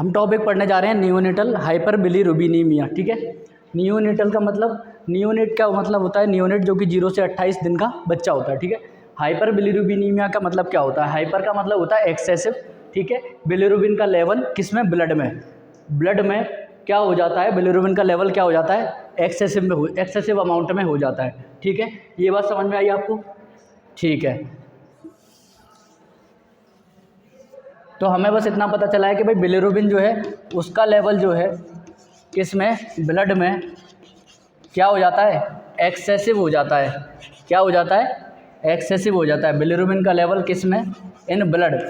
हम टॉपिक पढ़ने जा रहे हैं नियोनेटल हाइपरबिलीरुबिनीमिया। ठीक है, नियोनेटल का मतलब, नियोनेट का मतलब होता है नियोनेट जो कि 0 से 28 दिन का बच्चा होता है। ठीक है, हाइपरबिलीरुबिनीमिया का मतलब क्या होता है? हाइपर का मतलब होता है एक्सेसिव। ठीक है, बिलीरुबिन का लेवल किसमें? ब्लड में। ब्लड में क्या हो जाता है? बिलीरुबिन का लेवल क्या हो जाता है? एक्सेसिव में, एक्सेसिव अमाउंट में हो जाता है। ठीक है, ये बात समझ में आई आपको? ठीक है, तो हमें बस इतना पता चला है कि भाई बिलीरुबिन जो है उसका लेवल जो है किस में? ब्लड में क्या हो जाता है? एक्सेसिव हो जाता है। क्या हो जाता है? एक्सेसिव हो जाता है। बिलीरुबिन का लेवल किस में? In blood.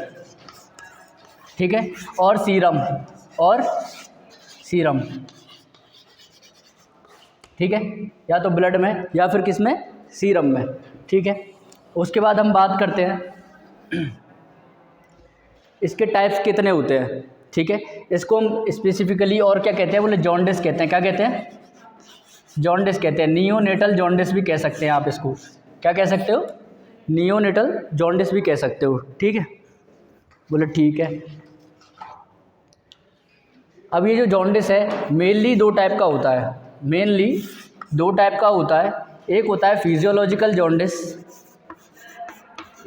ठीक है, और सीरम, और सीरम। ठीक है, या तो ब्लड में या फिर किस में? सीरम में। ठीक है, उसके बाद हम बात करते हैं इसके टाइप्स कितने होते हैं। ठीक है, इसको हम स्पेसिफिकली और क्या कहते हैं? बोले जॉन्डिस कहते हैं। क्या कहते हैं? जॉन्डिस कहते हैं। नियोनेटल जॉन्डिस भी कह सकते हैं आप इसको। क्या कह सकते हो? नियोनेटल जॉन्डिस भी कह सकते हो। ठीक है, बोले ठीक है। अब ये जो जॉन्डिस है मेनली 2 टाइप का होता है। मेनली 2 टाइप का होता है। एक होता है फिजियोलॉजिकल जॉन्डिस,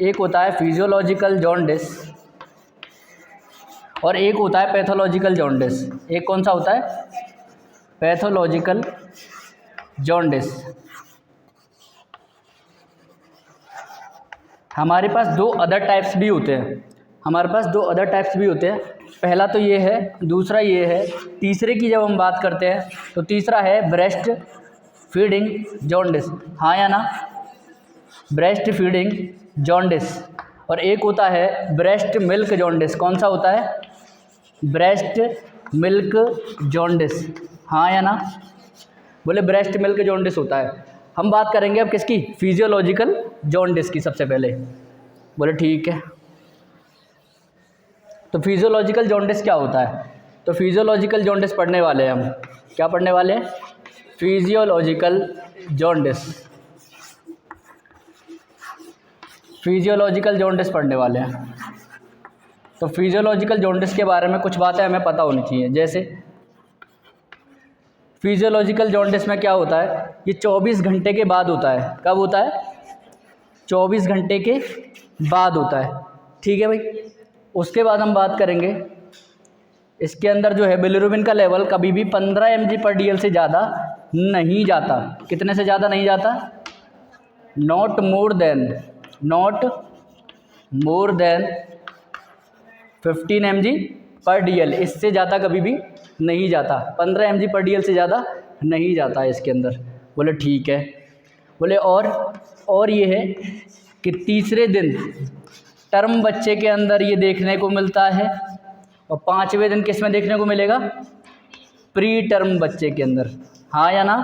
एक होता है फिजियोलॉजिकल जॉन्डिस, और एक होता है पैथोलॉजिकल जॉन्डिस। एक कौन सा होता है? Pathological jaundice. हमारे पास 2 अदर टाइप्स भी होते हैं। हमारे पास 2 अदर टाइप्स भी होते हैं। पहला तो ये है, दूसरा ये है। तीसरे की जब हम बात करते हैं तो तीसरा है ब्रेस्ट फीडिंग जॉन्डिस। हाँ या ना? Breast feeding jaundice. और एक होता है ब्रेस्ट मिल्क जॉन्डिस। कौन सा होता है? Breast milk jaundice. हाँ या ना? बोले ब्रेस्ट मिल्क जॉन्डिस होता है। हम बात करेंगे अब किसकी? फिजियोलॉजिकल जॉन्डिस की सबसे पहले। बोले ठीक है, तो फिजियोलॉजिकल जॉन्डिस क्या होता है? तो फिजियोलॉजिकल जॉन्डिस पढ़ने वाले हैं हम। क्या पढ़ने वाले हैं? Physiological jaundice. फिजियोलॉजिकल जॉन्डिस पढ़ने वाले हैं। तो फिजियोलॉजिकल जॉन्डिस के बारे में कुछ बातें हमें पता होनी चाहिए। जैसे फिजियोलॉजिकल जॉन्डिस में क्या होता है? ये 24 घंटे के बाद होता है। कब होता है? 24 घंटे के बाद होता है। ठीक है भाई, उसके बाद हम बात करेंगे इसके अंदर जो है बिलीरुबिन का लेवल कभी भी 15 mg/dl से ज़्यादा नहीं जाता। कितने से ज़्यादा नहीं जाता? Not more than 15 mg/dl। इससे ज़्यादा कभी भी नहीं जाता। 15 mg/dl से ज़्यादा नहीं जाता है इसके अंदर। बोले ठीक है। बोले और ये है कि तीसरे दिन टर्म बच्चे के अंदर ये देखने को मिलता है, और 5वें दिन किस में देखने को मिलेगा? प्री टर्म बच्चे के अंदर। हाँ या ना?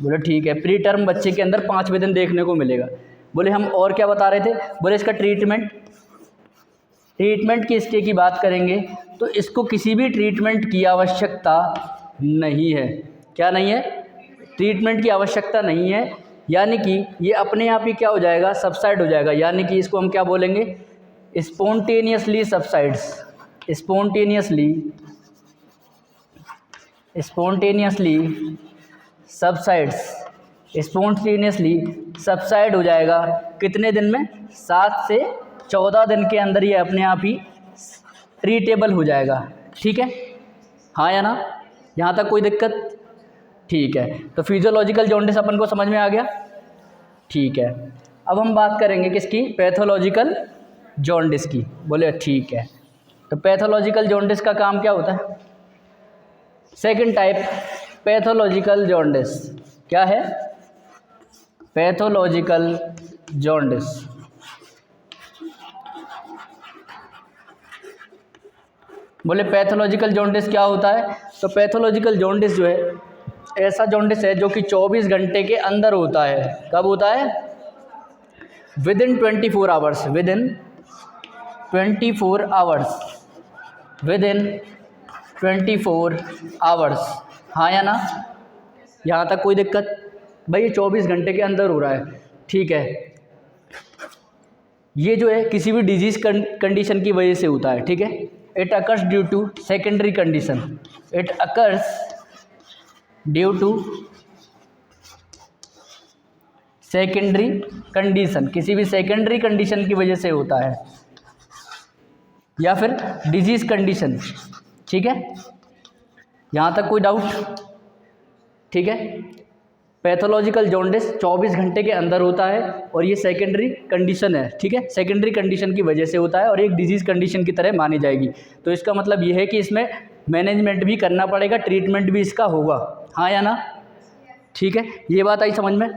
बोले ठीक है, प्री टर्म बच्चे के अंदर 5वें दिन देखने को मिलेगा। बोले हम और क्या बता रहे थे? बोले इसका ट्रीटमेंट की इसके की बात करेंगे तो इसको किसी भी ट्रीटमेंट की आवश्यकता नहीं है। क्या नहीं है? ट्रीटमेंट की आवश्यकता नहीं है, यानी कि ये अपने आप ही क्या हो जाएगा? सबसाइड हो जाएगा। यानी कि इसको हम क्या बोलेंगे? Spontaneously subsides. स्पॉन्टेनियसली सबसाइड हो जाएगा। कितने दिन में? 7 से 14 दिन के अंदर ये अपने आप ही ट्रीटेबल हो जाएगा। ठीक है, हाँ या ना? यहाँ तक कोई दिक्कत? ठीक है, तो फिजियोलॉजिकल जॉन्डिस अपन को समझ में आ गया। ठीक है, अब हम बात करेंगे किसकी? पैथोलॉजिकल जॉन्डिस की। बोले ठीक है, तो पैथोलॉजिकल जॉन्डिस का काम क्या होता है? Second type pathological jaundice. क्या है? Pathological jaundice. बोले पैथोलॉजिकल जॉन्डिस क्या होता है? तो पैथोलॉजिकल जॉन्डिस जो है ऐसा जॉन्डिस है जो कि 24 घंटे के अंदर होता है। कब होता है? Within 24 hours. Within 24 hours. हाँ या ना? यहाँ तक कोई दिक्कत? भाई ये 24 घंटे के अंदर हो रहा है। ठीक है, ये जो है किसी भी डिजीज़ कंडीशन की वजह से होता है। ठीक है, it occurs due to secondary condition, it occurs due to secondary condition, किसी भी सेकेंडरी कंडीशन की वजह से होता है, या फिर डिजीज कंडीशन। ठीक है, यहाँ तक कोई डाउट? ठीक है, पैथोलॉजिकल जॉन्डिस 24 घंटे के अंदर होता है और ये सेकेंडरी कंडीशन है। ठीक है, सेकेंडरी कंडीशन की वजह से होता है और एक डिजीज़ कंडीशन की तरह मानी जाएगी। तो इसका मतलब ये है कि इसमें मैनेजमेंट भी करना पड़ेगा, ट्रीटमेंट भी इसका होगा, हाँ या ना? ठीक है, ये बात आई समझ में?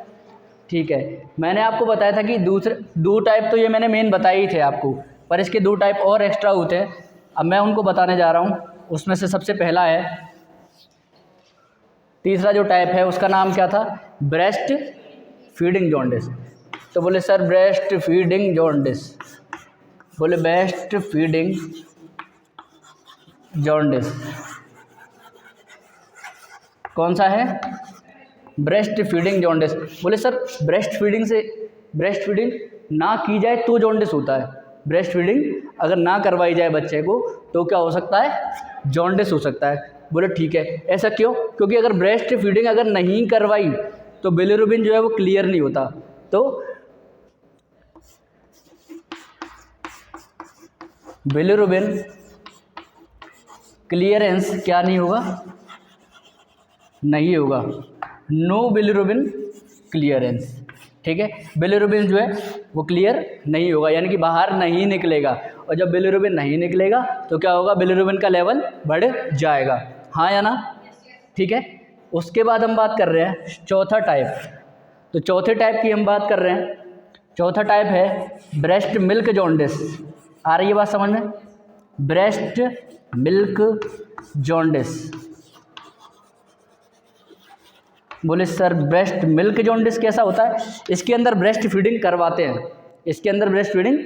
ठीक है, मैंने आपको बताया था कि दूसरे 2 टाइप तो ये मैंने मेन बताए ही थे आपको, पर इसके 2 टाइप और एक्स्ट्रा होते हैं। अब मैं उनको बताने जा रहा हूँ। उसमें से सबसे पहला है, तीसरा जो टाइप है उसका नाम क्या था? Breast feeding jaundice. तो बोले सर ब्रेस्ट फीडिंग जॉन्डिस, बोले ब्रेस्ट फीडिंग जॉन्डिस कौन सा है? Breast feeding jaundice. बोले सर ब्रेस्ट फीडिंग ना की जाए तो जॉन्डिस होता है, ब्रेस्ट फीडिंग अगर ना करवाई जाए बच्चे को तो क्या हो सकता है? जॉन्डिस हो सकता है। बोले ठीक है, ऐसा क्यों? क्योंकि अगर ब्रेस्ट फीडिंग अगर नहीं करवाई तो बिलिरुबिन जो है वो क्लियर नहीं होता, तो बिलिरुबिन क्लियरेंस क्या नहीं होगा? नहीं होगा, नो बिलिरुबिन क्लियरेंस। ठीक है, बिलिरुबिन जो है वो क्लियर नहीं होगा, यानी कि बाहर नहीं निकलेगा, और जब बिलिरुबिन नहीं निकलेगा तो क्या होगा? बिलिरुबिन का लेवल बढ़ जाएगा, हाँ या ना? ठीक है, उसके बाद हम बात कर रहे हैं चौथा टाइप। तो चौथे टाइप की हम बात कर रहे हैं, चौथा टाइप है ब्रेस्ट मिल्क जॉन्डिस। आ रही है बात समझ में? Breast milk jaundice. बोले सर ब्रेस्ट मिल्क जॉन्डिस कैसा होता है? इसके अंदर ब्रेस्ट फीडिंग करवाते हैं, इसके अंदर ब्रेस्ट फीडिंग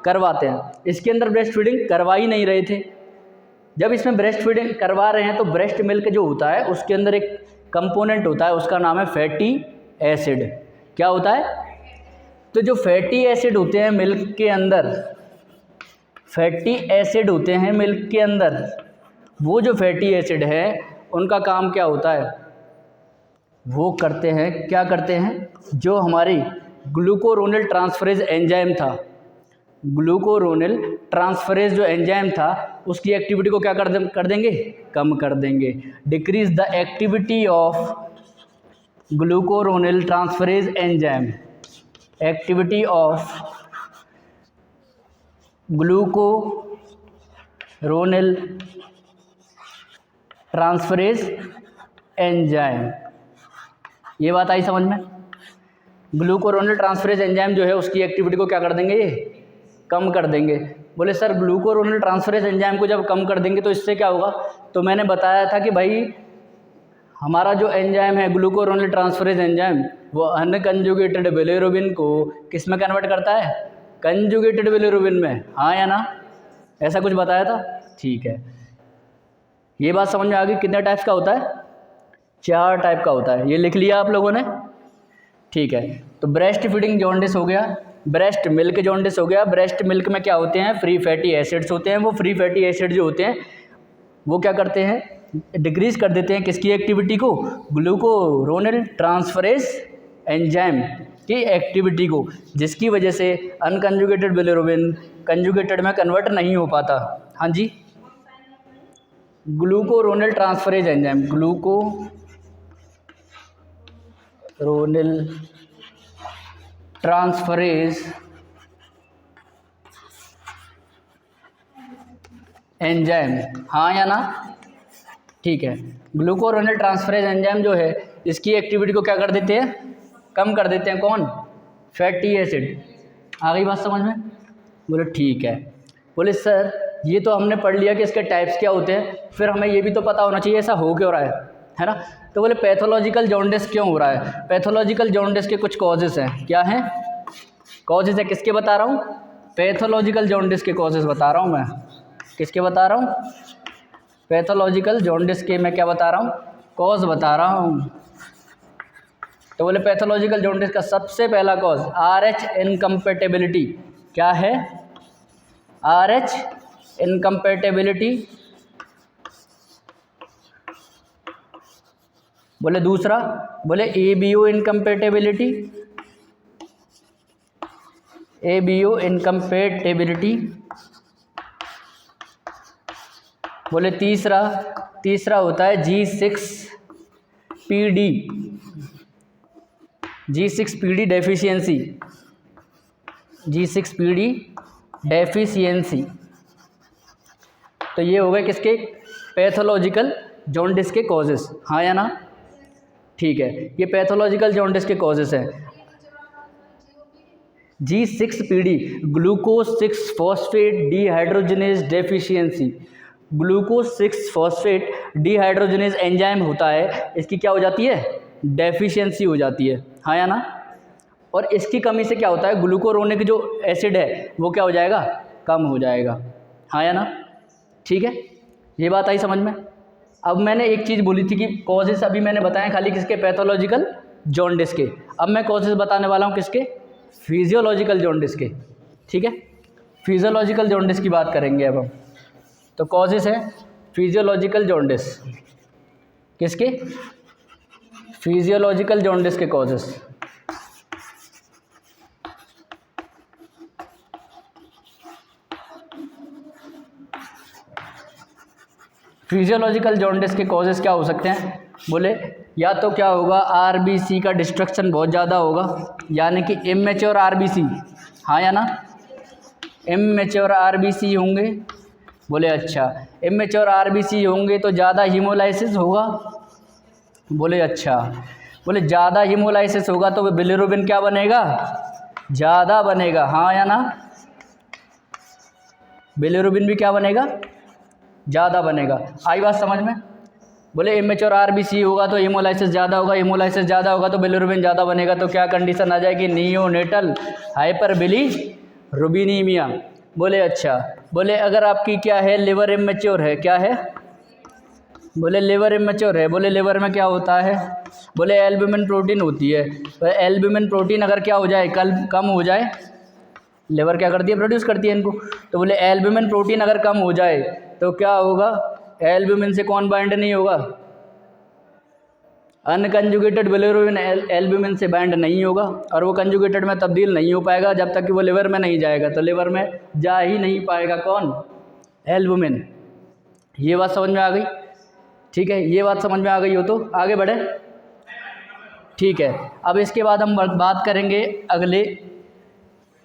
करवाते हैं, इसके अंदर ब्रेस्ट फीडिंग करवा ही नहीं रहे थे। जब इसमें ब्रेस्ट फीडिंग करवा रहे हैं तो ब्रेस्ट मिल्क जो होता है उसके अंदर एक कंपोनेंट होता है, उसका नाम है फैटी एसिड। क्या होता है? तो जो फैटी एसिड होते हैं मिल्क के अंदर, फैटी एसिड होते हैं मिल्क के अंदर, वो जो फैटी एसिड है उनका काम क्या होता है? वो करते हैं, क्या करते हैं? जो हमारी ग्लूकोरोनिल ट्रांसफरेज एंजाइम था, ग्लूकोरोनिल ट्रांसफरेज जो एंजाइम था उसकी एक्टिविटी को क्या कर देंगे? कम कर देंगे। Decrease the activity of glucuronyl transferase enzyme, activity of glucuronyl transferase enzyme. ये बात आई समझ में? ग्लूकोरोनिल ट्रांसफरेज एंजाइम जो है उसकी एक्टिविटी को क्या कर देंगे? ये कम कर देंगे। बोले सर ग्लूकोरोनिल ट्रांसफरेज एंजाइम को जब कम कर देंगे तो इससे क्या होगा? तो मैंने बताया था कि भाई हमारा जो एंजाइम है ग्लूकोरोनिल ट्रांसफरेज एंजाइम, वो अनकंजुगेटेड बिलिरुबिन को किस में कन्वर्ट करता है? कंजुगेटेड बिलिरुबिन में, हाँ या ना? ऐसा कुछ बताया था? ठीक है, ये बात समझ में आ गई कितने टाइप्स का होता है? 4 टाइप का होता है। ये लिख लिया आप लोगों ने? ठीक है, तो ब्रेस्ट फीडिंग जॉन्डिस हो गया, ब्रेस्ट मिल्क जॉन्डिस हो गया। ब्रेस्ट मिल्क में क्या होते हैं? फ्री फैटी एसिड्स होते हैं। वो फ्री फैटी एसिड जो होते हैं वो क्या करते हैं? डिक्रीज कर देते हैं किसकी एक्टिविटी को? ग्लूकोरोनिल ट्रांसफरेज एंजाइम की एक्टिविटी को, जिसकी वजह से अनकंजुगेटेड बिलिरुबिन कंजुगेटेड में कन्वर्ट नहीं हो पाता। हाँ जी, ग्लूकोरोनिल ट्रांसफरेज एंजाइम, ग्लूकोरोनिल ट्रांसफरेज एंजाइम, हाँ या ना? ठीक है, ग्लूकोरोनिल ट्रांसफरेज एंजाइम जो है इसकी एक्टिविटी को क्या कर देते हैं? कम कर देते हैं। कौन? Fatty acid. आ गई बात समझ में? बोले ठीक है। बोले सर ये तो हमने पढ़ लिया कि इसके टाइप्स क्या होते हैं, फिर हमें ये भी तो पता होना चाहिए ऐसा हो क्यों रहा है ना? तो बोले पैथोलॉजिकल जॉन्डिस क्यों हो रहा है? पैथोलॉजिकल जॉन्डिस के कुछ कॉजेस हैं। क्या हैं कॉजेस? है किसके बता रहा हूँ? पैथोलॉजिकल जॉन्डिस के कॉजेस बता रहा हूँ मैं। किसके बता रहा हूँ? पैथोलॉजिकल जॉन्डिस के मैं क्या बता रहा हूँ? कॉज बता रहा हूँ। तो बोले पैथोलॉजिकल जॉन्डिस का सबसे पहला कॉज RH इनकम्पेटेबिलिटी। क्या है? RH इनकम्पेटेबिलिटी, बोले दूसरा बोले ABO इनकम्पेटेबिलिटी, ABO इनकम्पेटेबिलिटी, बोले तीसरा होता है G6PD, G6PD deficiency, G6PD deficiency. तो ये हो गए किसके पैथोलॉजिकल जॉन्डिस के कॉजेस, हाँ या ना? ठीक है, ये पैथोलॉजिकल जॉन्डिस के कॉजेस हैं। G6PD glucose 6 phosphate dehydrogenase deficiency, glucose 6 phosphate dehydrogenase enzyme होता है, इसकी क्या हो जाती है? डेफिशिएंसी हो जाती है, हाँ या ना? और इसकी कमी से क्या होता है? ग्लूकोरोनिक जो एसिड है वो क्या हो जाएगा? कम हो जाएगा, हाँ या ना? ठीक है, ये बात आई समझ में? अब मैंने एक चीज़ बोली थी कि कॉजेस अभी मैंने बताए खाली किसके? पैथोलॉजिकल जॉन्डिस के। अब मैं कॉजेस बताने वाला हूँ किसके? फिजियोलॉजिकल जॉन्डिस के, ठीक है? फिजियोलॉजिकल जॉन्डिस की बात करेंगे अब हम। तो कॉजेस है फिजियोलॉजिकल जॉन्डिस, किसके? फिजियोलॉजिकल जॉन्डिस के कॉजेस। फिजियोलॉजिकल जॉन्डिस के कॉजेस क्या हो सकते हैं? बोले या तो क्या होगा? आरबीसी का डिस्ट्रक्शन बहुत ज़्यादा होगा, यानी कि इमेच्योर आरबीसी, हाँ या ना? इमेच्योर आरबीसी होंगे। बोले अच्छा, इमेच्योर आरबीसी होंगे तो ज़्यादा हीमोलाइसिस होगा। बोले अच्छा, बोले ज़्यादा हीमोलाइसिस होगा तो बिलिरुबिन क्या बनेगा? ज़्यादा बनेगा, हाँ या ना? बिलिरुबिन भी क्या बनेगा? ज़्यादा बनेगा। आई बात समझ में? बोले इमेच्योर आरबीसी होगा तो हीमोलाइसिस ज़्यादा होगा, हीमोलाइसिस ज़्यादा होगा तो बिलिरुबिन ज़्यादा बनेगा, तो क्या कंडीशन आ जाएगी? नियोनेटल हाइपरबिलिरुबिनीमिया। बोले अच्छा, बोले अगर आपकी क्या है? लिवर इमेच्योर है, क्या है? बोले लिवर इमेच्योर है। बोले लिवर में क्या होता है? बोले एल्ब्यूमिन प्रोटीन होती है। तो एल्ब्यूमिन प्रोटीन अगर क्या हो जाए? कम हो जाए, लिवर क्या करती है? प्रोड्यूस करती है इनको। तो बोले एल्ब्यूमिन प्रोटीन अगर कम हो जाए तो क्या होगा? एल्ब्यूमिन से कौन बाइंड नहीं होगा? अनकंजुगेटेड बिलिरुबिन एल्ब्यूमिन से बाइंड नहीं होगा, और वो कंजुगेटेड में तब्दील नहीं हो पाएगा जब तक कि वो लिवर में नहीं जाएगा। तो लिवर में जा ही नहीं पाएगा कौन? एल्ब्यूमिन। ये बात समझ में आ गई? ठीक है, ये बात समझ में आ गई हो तो आगे बढ़े। ठीक है, अब इसके बाद हम बात करेंगे अगले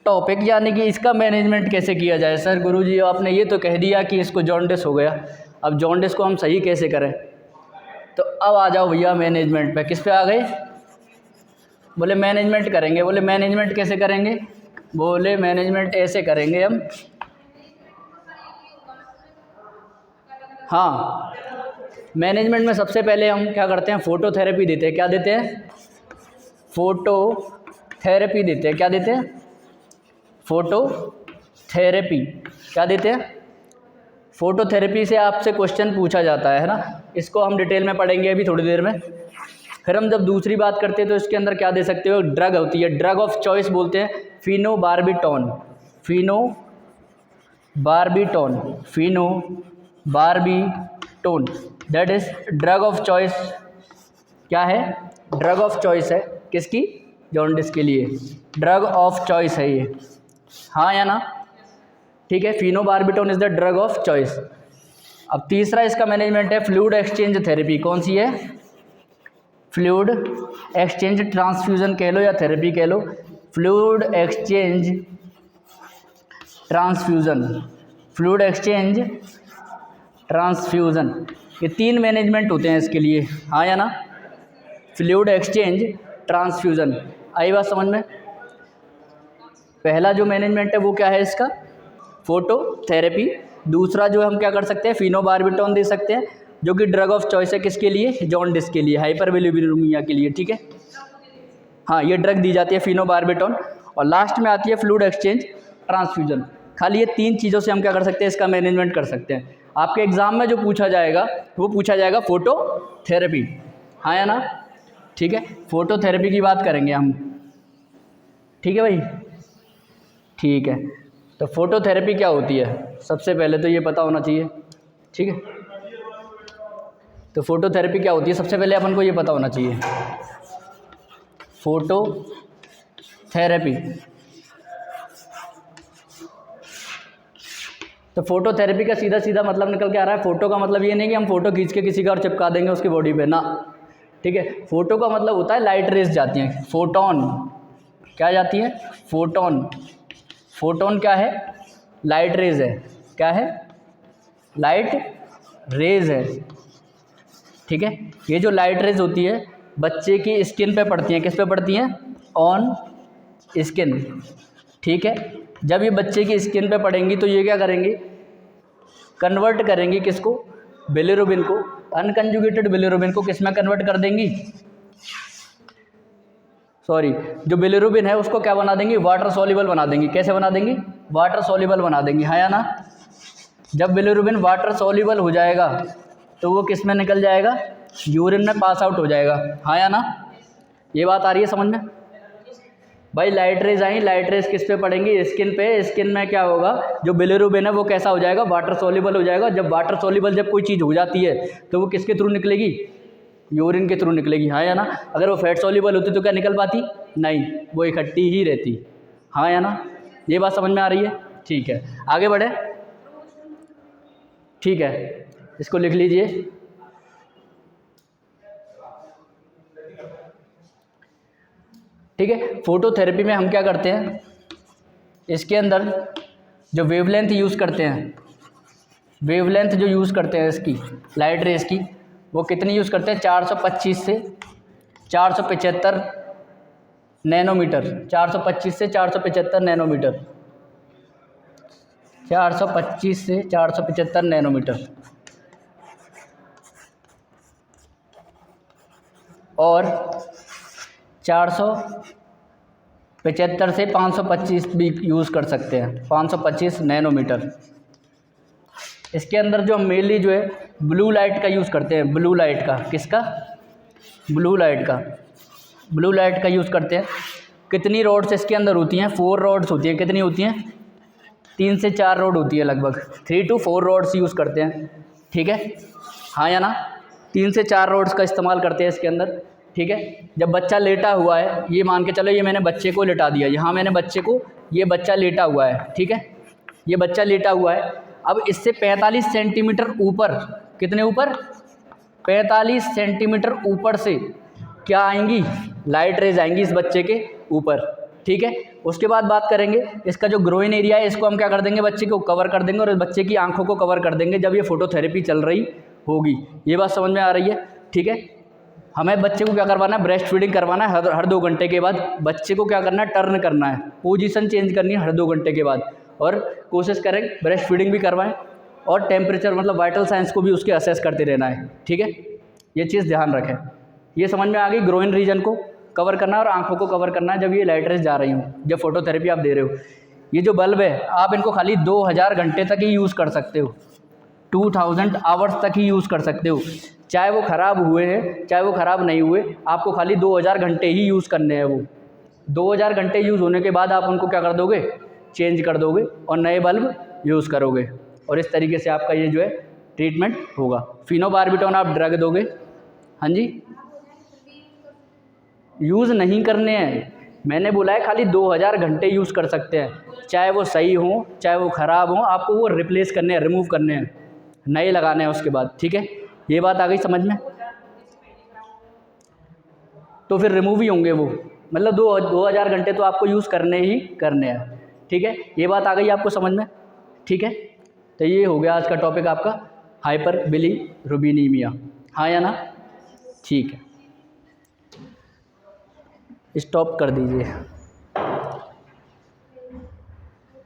टॉपिक, यानी कि इसका मैनेजमेंट कैसे किया जाए। सर गुरुजी आपने ये तो कह दिया कि इसको जॉन्डिस हो गया, अब जॉन्डिस को हम सही कैसे करें? तो अब आ जाओ भैया मैनेजमेंट पे। किस पे आ गए? बोले मैनेजमेंट करेंगे। बोले मैनेजमेंट कैसे करेंगे? बोले मैनेजमेंट ऐसे करेंगे हम, हाँ मैनेजमेंट में सबसे पहले हम क्या करते हैं? फोटोथेरेपी देते हैं। क्या देते हैं? फोटोथेरेपी देते हैं। क्या देते हैं? फोटोथेरेपी। क्या देते हैं? फोटोथेरेपी से आपसे क्वेश्चन पूछा जाता है ना, इसको हम डिटेल में पढ़ेंगे अभी थोड़ी देर में। फिर हम जब दूसरी बात करते हैं तो इसके अंदर क्या दे सकते हो? ड्रग होती है, ड्रग ऑफ चॉइस बोलते हैं, phenobarbitone. Phenobarbitone that is drug of choice. क्या है? ड्रग ऑफ चॉइस है किसकी? जॉन्डिस के लिए ड्रग ऑफ चॉइस है ये, हाँ या ना? ठीक है, phenobarbitone is the drug of choice. अब तीसरा इसका मैनेजमेंट है फ्लूइड एक्सचेंज थेरेपी। कौन सी है? फ्लूइड एक्सचेंज ट्रांसफ्यूज़न कह लो या थेरेपी कह लो। Fluid exchange transfusion, fluid exchange transfusion, ये तीन मैनेजमेंट होते हैं इसके लिए, हाँ या ना? Fluid exchange transfusion. आई बात समझ में? पहला जो मैनेजमेंट है वो क्या है इसका? फोटोथेरेपी। दूसरा जो हम क्या कर सकते हैं? फिनोबार्बिटॉन दे सकते हैं, जो कि ड्रग ऑफ चॉइस है किसके लिए? जॉन्डिस के लिए, हाइपरबिलिरुबिनिया के लिए, ठीक है? हाँ, ये ड्रग दी जाती है फिनोबार्बिटॉन। और लास्ट में आती है फ्लूइड एक्सचेंज ट्रांसफ्यूज़न। खाली ये तीन चीज़ों से हम क्या कर सकते हैं? इसका मैनेजमेंट कर सकते हैं। आपके एग्जाम में जो पूछा जाएगा वो पूछा जाएगा फोटोथेरेपी, हाँ या ना? ठीक है, फोटोथेरेपी की बात करेंगे हम, ठीक है भाई? ठीक है, तो फोटोथेरेपी क्या होती है, सबसे पहले तो ये पता होना चाहिए, ठीक है। तो फोटोथेरेपी क्या होती है, सबसे पहले अपन को ये पता होना चाहिए। फोटोथेरेपी, तो फोटोथेरेपी का सीधा सीधा मतलब निकल के आ रहा है, फोटो का मतलब ये नहीं कि हम फोटो खींच के किसी का और चिपका देंगे उसकी बॉडी पे ना, ठीक है। फोटो का मतलब होता है लाइट रेज जाती हैं, फोटोन, क्या जाती है, फोटोन। फोटोन क्या है, लाइट रेज है, क्या है, लाइट रेज है, ठीक है। ये जो लाइट रेज होती है बच्चे की स्किन पे पड़ती हैं, किस पे पड़ती हैं, ऑन स्किन, ठीक है। जब ये बच्चे की स्किन पे पड़ेंगी तो ये क्या करेंगी, कन्वर्ट करेंगी किसको, बिलिरुबिन को, अनकंजुगेटेड बिलिरुबिन को किस में कन्वर्ट कर देंगी, सॉरी, जो बिलिरुबिन है उसको क्या बना देंगी, वाटर सॉल्युबल बना देंगी। कैसे बना देंगी, वाटर सॉल्युबल बना देंगी, हाँ या ना। जब बिलिरुबिन वाटर सॉल्युबल हो जाएगा तो वो किस में निकल जाएगा, यूरिन में पास आउट हो जाएगा, हाँ या ना। ये बात आ रही है समझ में भाई। लाइट रेज आई, लाइट रेज किस पे पड़ेंगी, स्किन पे, स्किन में क्या होगा, जो बिलिरुबिन है वो कैसा हो जाएगा, वाटर सॉल्युबल हो जाएगा। जब वाटर सॉल्युबल जब कोई चीज़ हो जाती है तो वो किसके थ्रू निकलेगी, यूरिन के थ्रू निकलेगी, हाँ या ना। अगर वो फैट सॉल्युबल होती तो क्या निकल पाती, नहीं, वो इकट्ठी ही रहती, हाँ या ना। ये बात समझ में आ रही है, ठीक है। आगे बढ़े, ठीक है, इसको लिख लीजिए। ठीक है, फोटोथेरेपी में हम क्या करते हैं, इसके अंदर जो वेवलेंथ यूज़ करते हैं, वेवलेंथ जो यूज़ करते हैं इसकी लाइट रेज की, वो कितनी यूज़ करते हैं, 425 से 475 नैनोमीटर, 425 से 475 नैनोमीटर, 425 से 475 नैनोमीटर, और 475 से 525 भी यूज़ कर सकते हैं, 525 नैनोमीटर। इसके अंदर जो मेनली जो है ब्लू लाइट का यूज़ करते हैं, ब्लू लाइट का, किसका, ब्लू लाइट का, ब्लू लाइट का यूज़ करते हैं। कितनी रॉड्स इसके अंदर होती हैं, 4 रॉड्स होती हैं, कितनी होती हैं, 3 से 4 रॉड होती है लगभग, 3 to 4 रॉड्स यूज़ करते हैं, ठीक है, हाँ या ना। 3 से 4 रॉड्स का इस्तेमाल करते हैं इसके अंदर, ठीक है। जब बच्चा लेटा हुआ है, ये मान के चलो ये मैंने बच्चे को लेटा दिया, यहाँ मैंने बच्चे को, ये बच्चा लेटा हुआ है, ठीक है, ये बच्चा लेटा हुआ है। अब इससे 45 सेंटीमीटर ऊपर, कितने ऊपर, 45 सेंटीमीटर ऊपर से क्या आएंगी, लाइट रेज आएंगी इस बच्चे के ऊपर, ठीक है। उसके बाद बात करेंगे इसका जो ग्रोइन एरिया है, इसको हम क्या कर देंगे, बच्चे को कवर कर देंगे, और इस बच्चे की आंखों को कवर कर देंगे जब ये फोटोथेरेपी चल रही होगी। ये बात समझ में आ रही है, ठीक है। हमें बच्चे को क्या करवाना है, ब्रेस्ट फीडिंग करवाना है, हर 2 घंटे के बाद बच्चे को क्या करना है, टर्न करना है, पोजीशन चेंज करनी है हर 2 घंटे के बाद, और कोशिश करें ब्रेस्ट फीडिंग भी करवाएं, और टेम्परेचर मतलब वाइटल साइंस को भी उसके असेस करते रहना है, ठीक है। ये चीज़ ध्यान रखें। ये समझ में आ गई, ग्रोइन रीजन को कवर करना है और आंखों को कवर करना है जब ये लाइट रेज जा रही हूँ, जब फोटोथेरेपी आप दे रहे हो। ये जो बल्ब है आप इनको खाली 2000 घंटे तक ही यूज़ कर सकते हो, 2000 आवर्स तक ही यूज़ कर सकते हो, चाहे वो ख़राब हुए हैं चाहे वो ख़राब नहीं हुए, आपको खाली 2000 घंटे ही यूज़ करने हैं। वो 2000 घंटे यूज़ होने के बाद आप उनको क्या कर दोगे, चेंज कर दोगे और नए बल्ब यूज़ करोगे, और इस तरीके से आपका ये जो है ट्रीटमेंट होगा। फिनोबार्बिटॉन आप ड्रग दोगे, हाँ जी, यूज़ नहीं करने हैं, मैंने बोला है खाली 2000 घंटे यूज़ कर सकते हैं, चाहे वो सही हो चाहे वो ख़राब हो, आपको वो रिप्लेस करने हैं, रिमूव करने हैं, नए लगाने हैं उसके बाद, ठीक है। ये बात आ गई समझ में, तो फिर रिमूव ही होंगे वो, मतलब 2000 घंटे तो आपको यूज़ करने ही करने हैं, ठीक है। ये बात आ गई आपको समझ में, ठीक है। तो ये हो गया आज का टॉपिक आपका, हाइपर बिलिरुबिनीमिया, हाँ या ना, ठीक है, स्टॉप कर दीजिए।